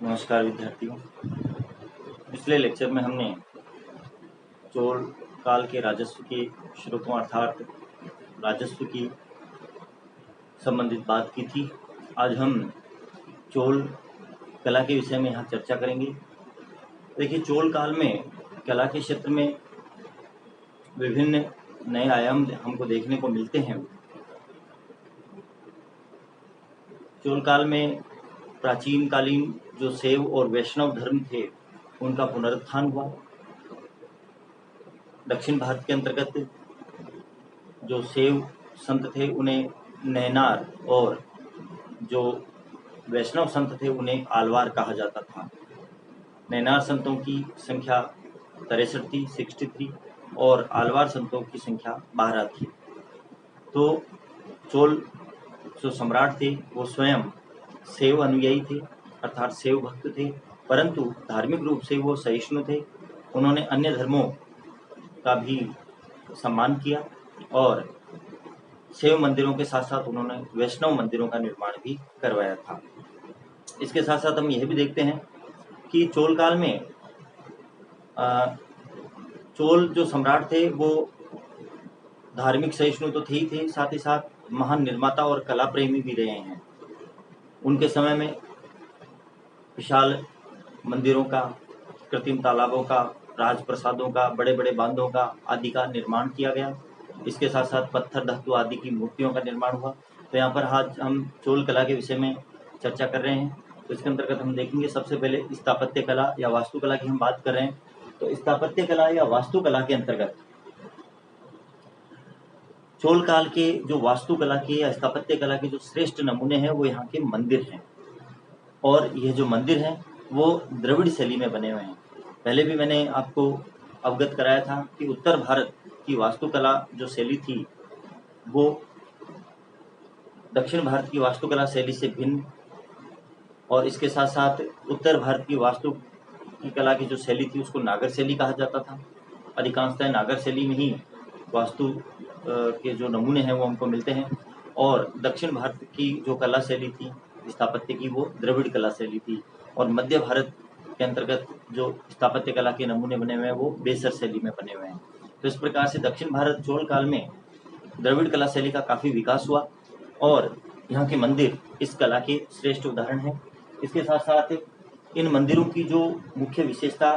नमस्कार विद्यार्थियों। पिछले लेक्चर में हमने चोल काल के राजस्व के स्रोतों अर्थात राजस्व की संबंधित बात की थी। आज हम चोल कला के विषय में यहाँ चर्चा करेंगे। देखिए, चोल काल में कला के क्षेत्र में विभिन्न नए आयाम हमको देखने को मिलते हैं। चोल काल में प्राचीन कालीन जो शैव और वैष्णव धर्म थे उनका पुनरुत्थान हुआ। दक्षिण भारत के अंतर्गत जो शैव संत थे उन्हें नैनार और जो वैष्णव संत थे उन्हें आलवार कहा जाता था। नैनार संतों की संख्या 63 थी, 63, और आलवार संतों की संख्या 12 थी। तो चोल जो सम्राट थे वो स्वयं शैव अनुयायी थे अर्थात शैव भक्त थे, परंतु धार्मिक रूप से वो सहिष्णु थे। उन्होंने अन्य धर्मों का भी सम्मान किया और शैव मंदिरों के साथ साथ उन्होंने वैष्णव मंदिरों का निर्माण भी करवाया था। इसके साथ साथ हम यह भी देखते हैं कि चोल काल में चोल जो सम्राट थे वो धार्मिक सहिष्णु तो थे ही थे, साथ ही साथ महान निर्माता और कला प्रेमी भी रहे हैं। उनके समय में विशाल मंदिरों का, कृत्रिम तालाबों का, राजप्रसादों का, बड़े बड़े बांधों का आदि का निर्माण किया गया। इसके साथ साथ पत्थर धातु आदि की मूर्तियों का निर्माण हुआ। तो यहाँ पर आज हम चोल कला के विषय में चर्चा कर रहे हैं। तो इसके अंतर्गत हम देखेंगे सबसे पहले स्थापत्य कला या वास्तुकला की हम बात कर रहे हैं। तो स्थापत्य कला या वास्तुकला के अंतर्गत चोल काल के जो वास्तुकला के या स्थापत्य कला के जो श्रेष्ठ नमूने हैं वो यहाँ के मंदिर हैं। और ये जो मंदिर हैं वो द्रविड़ शैली में बने हुए हैं। पहले भी मैंने आपको अवगत कराया था कि उत्तर भारत की वास्तुकला जो शैली थी वो दक्षिण भारत की वास्तुकला शैली से भिन्न, और इसके साथ साथ उत्तर भारत की वास्तु की कला की जो शैली थी उसको नागर शैली कहा जाता था। अधिकांशतः नागर शैली में ही वास्तु के जो नमूने हैं वो हमको मिलते हैं। और दक्षिण भारत की जो कला शैली थी स्थापत्य की वो द्रविड़ कला शैली थी। और मध्य भारत के अंतर्गत जो स्थापत्य कला के नमूने बने हुए हैं वो बेसर शैली में बने हुए हैं। तो इस प्रकार से दक्षिण भारत चोल काल में द्रविड़ कला शैली का काफ़ी विकास हुआ और यहाँ के मंदिर इस कला के श्रेष्ठ उदाहरण हैं। इसके साथ साथ इन मंदिरों की जो मुख्य विशेषता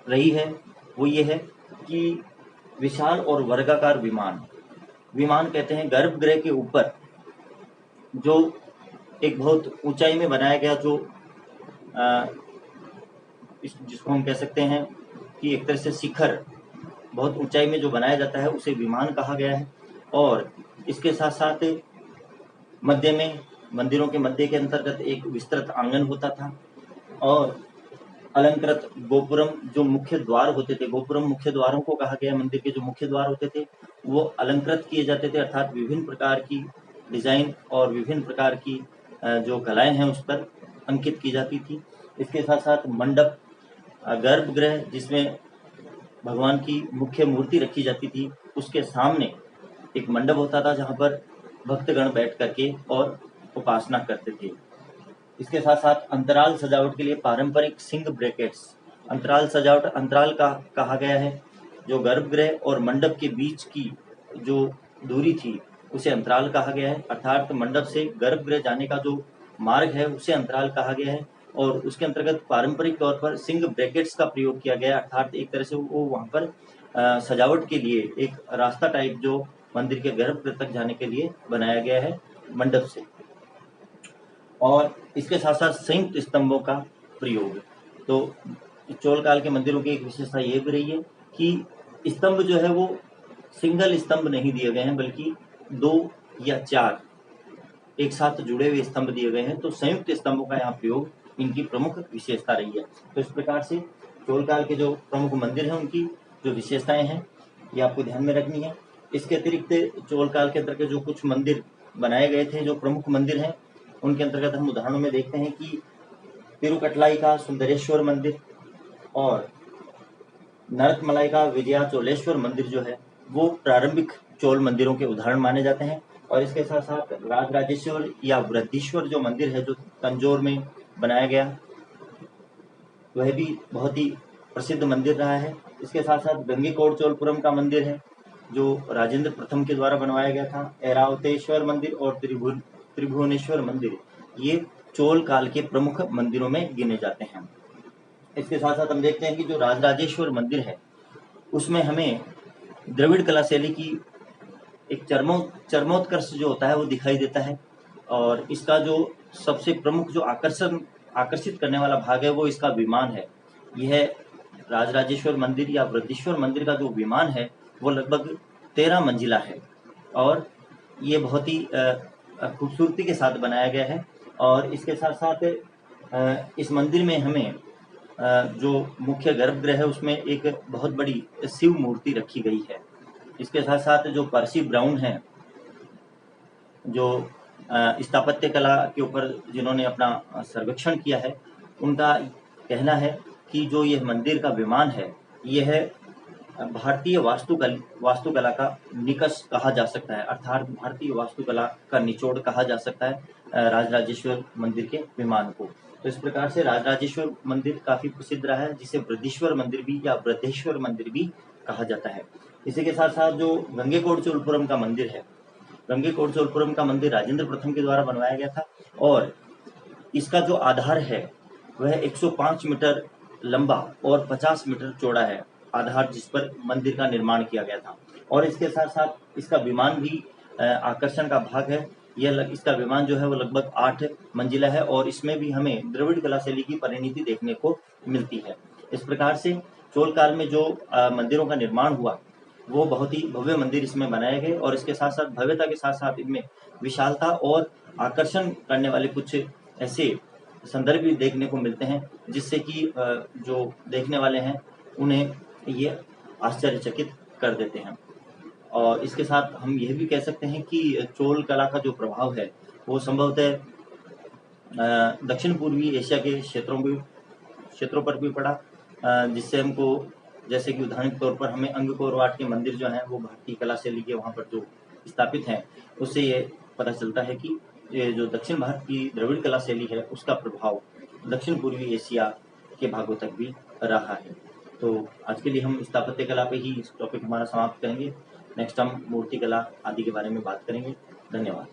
रही है वो ये है कि विशाल और वर्गाकार विमान कहते हैं गर्भगृह के ऊपर जो एक बहुत ऊंचाई में बनाया गया जो जिसको हम कह सकते हैं कि एक तरह से शिखर, बहुत ऊंचाई में जो बनाया जाता है उसे विमान कहा गया है। और इसके साथ साथ मध्य में मंदिरों के मध्य के अंतर्गत एक विस्तृत आंगन होता था और अलंकृत गोपुरम जो मुख्य द्वार होते थे, गोपुरम मुख्य द्वारों को कहा गया। मंदिर के जो मुख्य द्वार होते थे वो अलंकृत किए जाते थे अर्थात विभिन्न प्रकार की डिजाइन और विभिन्न प्रकार की जो कलाएं हैं उस पर अंकित की जाती थी। इसके साथ साथ मंडप, गर्भगृह जिसमें भगवान की मुख्य मूर्ति रखी जाती थी उसके सामने एक मंडप होता था जहाँ पर भक्तगण बैठ करके और उपासना करते थे। इसके साथ साथ अंतराल सजावट के लिए पारंपरिक सिंग ब्रैकेट्स, अंतराल सजावट अंतराल का कहा गया है। जो गर्भगृह और मंडप के बीच की जो दूरी थी उसे अंतराल कहा गया है अर्थात मंडप से गर्भगृह जाने का जो मार्ग है उसे अंतराल कहा गया है। और उसके अंतर्गत पारंपरिक तौर पर सिंग ब्रैकेट्स का प्रयोग किया गया अर्थात एक तरह से वो वहाँ पर सजावट के लिए एक रास्ता टाइप जो मंदिर के गर्भगृह तक जाने के लिए बनाया गया है मंडप से। और इसके साथ साथ संयुक्त स्तंभों का प्रयोग। तो चोल काल के मंदिरों की एक विशेषता ये भी रही है कि स्तंभ जो है वो सिंगल स्तंभ नहीं दिए गए हैं बल्कि 2 या 4 एक साथ जुड़े हुए स्तंभ दिए गए हैं। तो संयुक्त स्तंभों का यहाँ प्रयोग इनकी प्रमुख विशेषता रही है। तो इस प्रकार से चोल काल के जो प्रमुख मंदिर हैं उनकी जो विशेषताएं हैं ये आपको ध्यान में रखनी है। इसके अतिरिक्त चोल काल के अंतर्गत जो कुछ मंदिर बनाए गए थे जो प्रमुख मंदिर हैं उनके अंतर्गत हम उदाहरणों में देखते हैं कि तिरुकटलाई का सुंदरेश्वर मंदिर और नरकमलाई का विजयाचोलेश्वर मंदिर जो है वो प्रारंभिक चोल मंदिरों के उदाहरण माने जाते हैं। और इसके साथ साथ राजराजेश्वर या वृद्धीश्वर जो मंदिर है जो तंजौर में बनाया गया, वह भी बहुत ही प्रसिद्ध मंदिर रहा है। इसके साथ साथ गंगईकोंड का मंदिर है, जो राजेंद्र प्रथम के द्वारा बनवाया गया था। ऐरावतेश्वर मंदिर और त्रिभुवनेश्वर मंदिर, ये चोल काल के प्रमुख मंदिरों में गिने जाते हैं। इसके साथ साथ हम देखते हैं कि जो राजराजेश्वर मंदिर है, उसमें हमें द्रविड़ कला शैली की एक चरमोत्कर्ष जो होता है वो दिखाई देता है। और इसका जो सबसे प्रमुख जो आकर्षित करने वाला भाग है वो इसका विमान है। यह राजराजेश्वर मंदिर या वृद्धेश्वर मंदिर का जो विमान है वो लगभग 13 मंजिला है, और ये बहुत ही खूबसूरती के साथ बनाया गया है। और इसके साथ साथ इस मंदिर में हमें जो मुख्य गर्भगृह है उसमें एक बहुत बड़ी शिव मूर्ति रखी गई है। इसके साथ साथ जो पर्सी ब्राउन है, जो स्थापत्य कला के ऊपर जिन्होंने अपना सर्वेक्षण किया है, उनका कहना है कि जो यह मंदिर का विमान है, यह भारतीय वास्तुकला का निकष कहा जा सकता है, अर्थात भारतीय वास्तुकला का निचोड़ कहा जा सकता है राजराजेश्वर मंदिर के विमान को। तो इस प्रकार से राजराजेश्वर मंदिर काफी प्रसिद्ध रहा है, जिसे वृद्धेश्वर मंदिर भी या वृद्धेश्वर मंदिर भी कहा जाता है। इसी के साथ साथ जो गंगईकोंड का मंदिर है, गंगईकोंड का मंदिर राजेंद्र प्रथम के द्वारा बनवाया गया था, और इसका जो आधार है वह 105 मीटर लंबा और 50 मीटर चौड़ा है, आधार जिस पर मंदिर का निर्माण किया गया था। और इसके साथ साथ इसका विमान भी आकर्षण का भाग है। इसका विमान जो है वो लगभग 8 मंजिला है, और इसमें भी हमें द्रविड़ कला शैली की परिणति देखने को मिलती है। इस प्रकार से चोल काल में जो मंदिरों का निर्माण हुआ वो बहुत ही भव्य मंदिर इसमें बनाए गए, और इसके साथ साथ भव्यता के साथ साथ इनमें विशालता और आकर्षण करने वाले कुछ ऐसे संदर्भ भी देखने को मिलते हैं, जिससे कि जो देखने वाले हैं उन्हें ये आश्चर्यचकित कर देते हैं। और इसके साथ हम यह भी कह सकते हैं कि चोल कला का जो प्रभाव है वो संभवतः दक्षिण पूर्वी एशिया के क्षेत्रों पर भी पड़ा, जिससे हमको, जैसे कि उदाहरण के तौर पर हमें अंगकोर वाट के मंदिर जो हैं वो भारतीय कला शैली के वहाँ पर जो स्थापित हैं, उससे ये पता चलता है कि ये जो दक्षिण भारत की द्रविड़ कला शैली है उसका प्रभाव दक्षिण पूर्वी एशिया के भागों तक भी रहा है। तो आज के लिए हम स्थापत्य कला पे ही इस टॉपिक हमारा समाप्त करेंगे। नेक्स्ट हम मूर्ति कला आदि के बारे में बात करेंगे। धन्यवाद।